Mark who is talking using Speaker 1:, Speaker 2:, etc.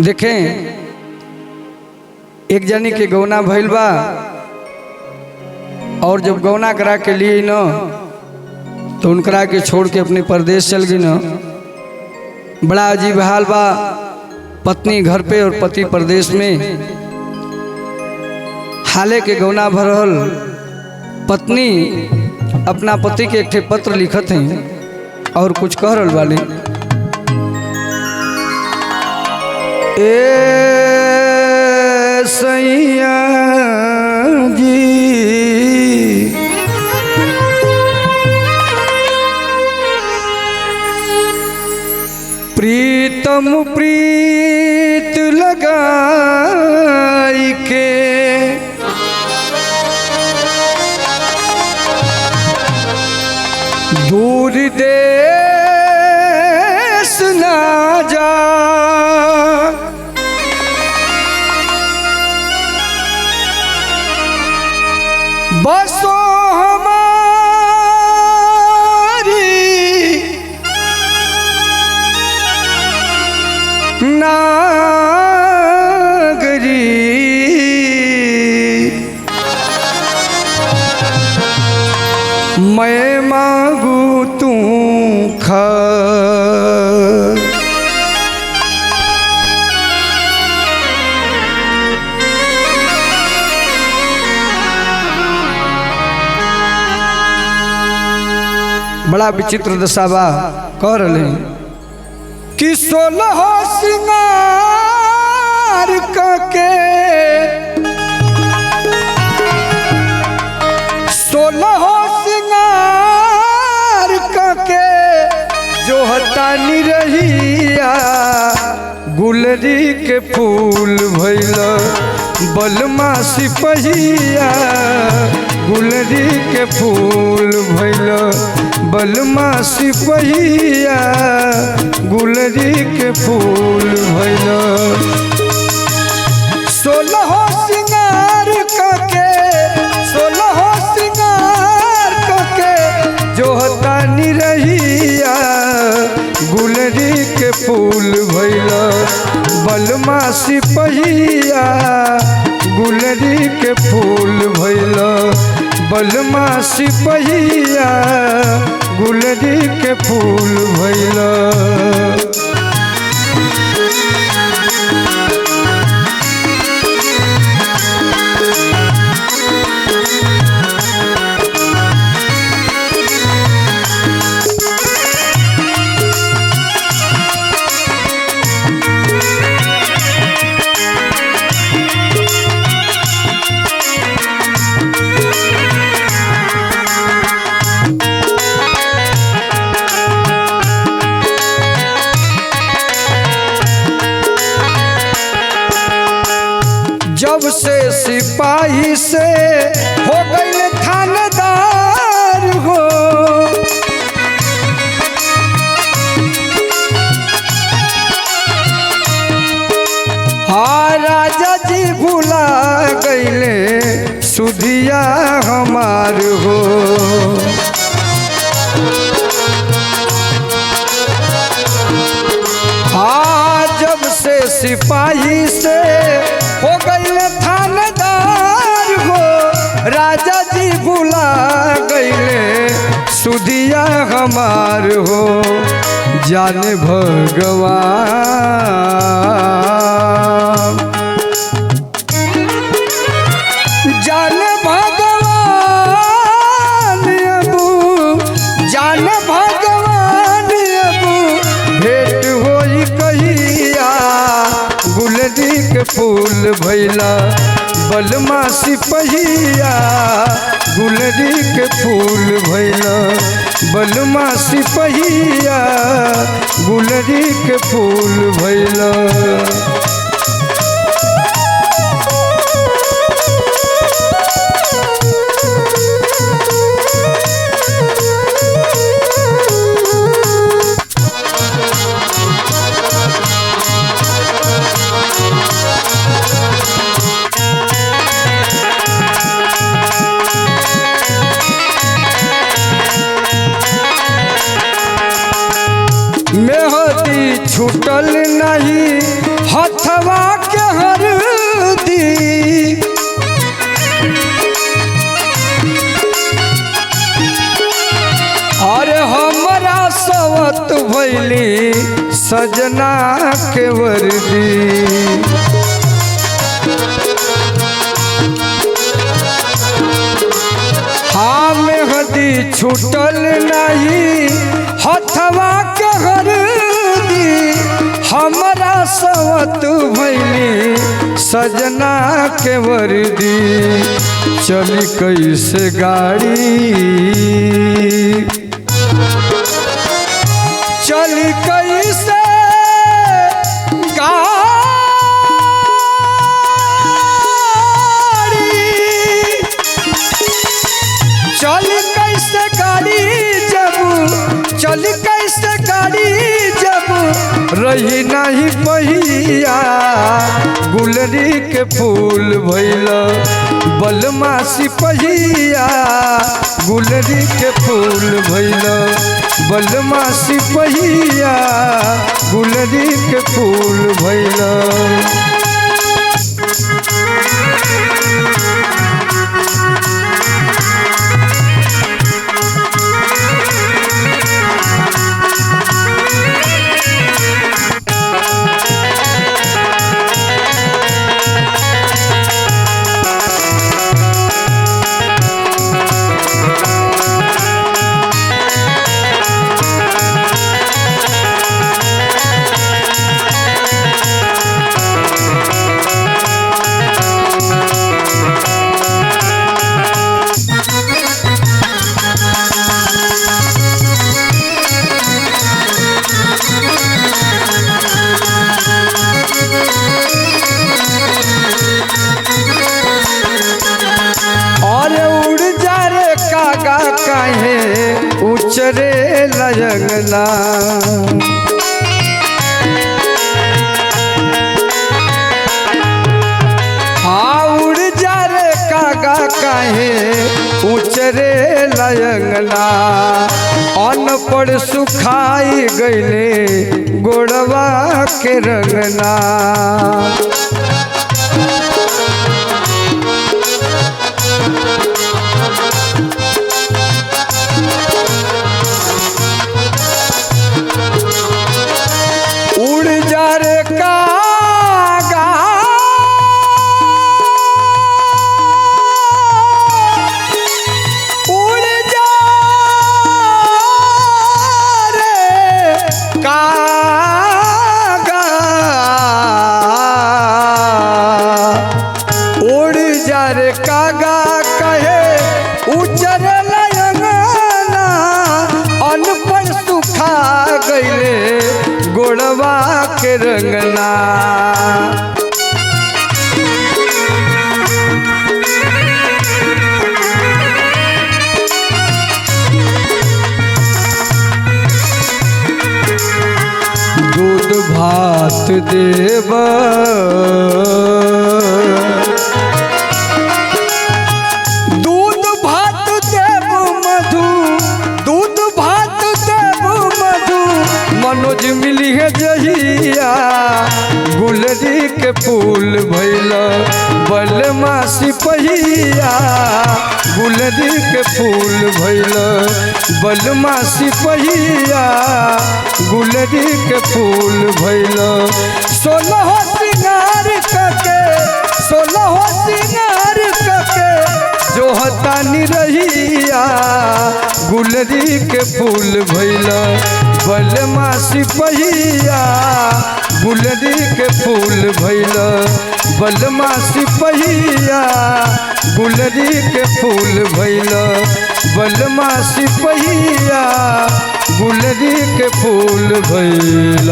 Speaker 1: देखें एक जनी के गौना भइल बा और जब गौना करा के लिए न तो उनकरा के छोड़ के अपने परदेश चल गई न। बड़ा अजीब हाल बा, पत्नी घर पे और पति परदेश में। हाले के गौना भरल पत्नी अपना पति के एक पत्र लिखत हैं और कुछ कह रहल वाली। ए सैया जी प्रीतम प्रीत लगाई के दूर देश ना जा, बसो हमारी नागरी। मैं मांगू तू खा, बड़ा विचित्र दशा बा। कह रहे कि 16 सिंगार के 16 सिंगार के जो हतानी रहिया गुलरी के फूल भइल बलमा सिपहिया। गुलरी के फूल भइल बलमा सिपहिया, गुलरी के फूल भइल। 16 सिंगार के 16 सिंगार के जो हतानी रहिया गुलरी के फूल भइल बलमा सिपहिया। गुलरी के फूल भइल बलमा सिपहिया, गुलरी के फूल भइल। जब से सिपाही से हो गए थानेदार हो, हाँ राजा जी भुला गईले सुधिया हमार हो। हाँ जब से सिपाही से हो गई थानेदार हो, राजा जी भुला गईले सुधिया हमार हो। जाने भगवान जाने भगवान अबू, जाने भगवान अबू भेंट होई कहिया। गुलरी के फूल भइला बलमा सिपहिया, गुलरी के फूल भइला बलमा सिपहिया, गुलरी के फूल भइला। मेहदी छूटल नहीं हथवा के हरदी अरे हमरा सवत भैली सजना के वर्दी हाँ मेहदी छूटल नहीं हथवा के हरदी हमरा सवत भैली सजना के वर्दी चली कैसे गाड़ी चली कैसे चल कैसे गाड़ी जब रही नहीं पहिया गुलरी के फूल भइल बलमा सिपहिया गुलरी के फूल भइल बलमा सिपहिया गुलरी के फूल भइल उचरे लजंगला हाँ उड़ जा रे कागा काहे उचरे लजंगला अनपढ़ सुखाई गईले गोड़वा के रंगना कागा कहे उचर लयंगना अनपढ़ सुखा गईले गोड़वा के रंगना दूध भात देव मनोज मिली है जहिया गुलरी के फूल भइल बलमा सिपहिया गुलरी के फूल भइल बलमा सिपहिया गुलरी के फूल भइल 16 सिंगार कके 16 सिंगार कके जो हतानी रहिया गुलरी के फूल भइल बलमा सिपहिया गुलरी के फूल भइल बलमा सिपहिया गुलरी के फूल भइल बलमा सिपहिया गुलरी के फूल भइल।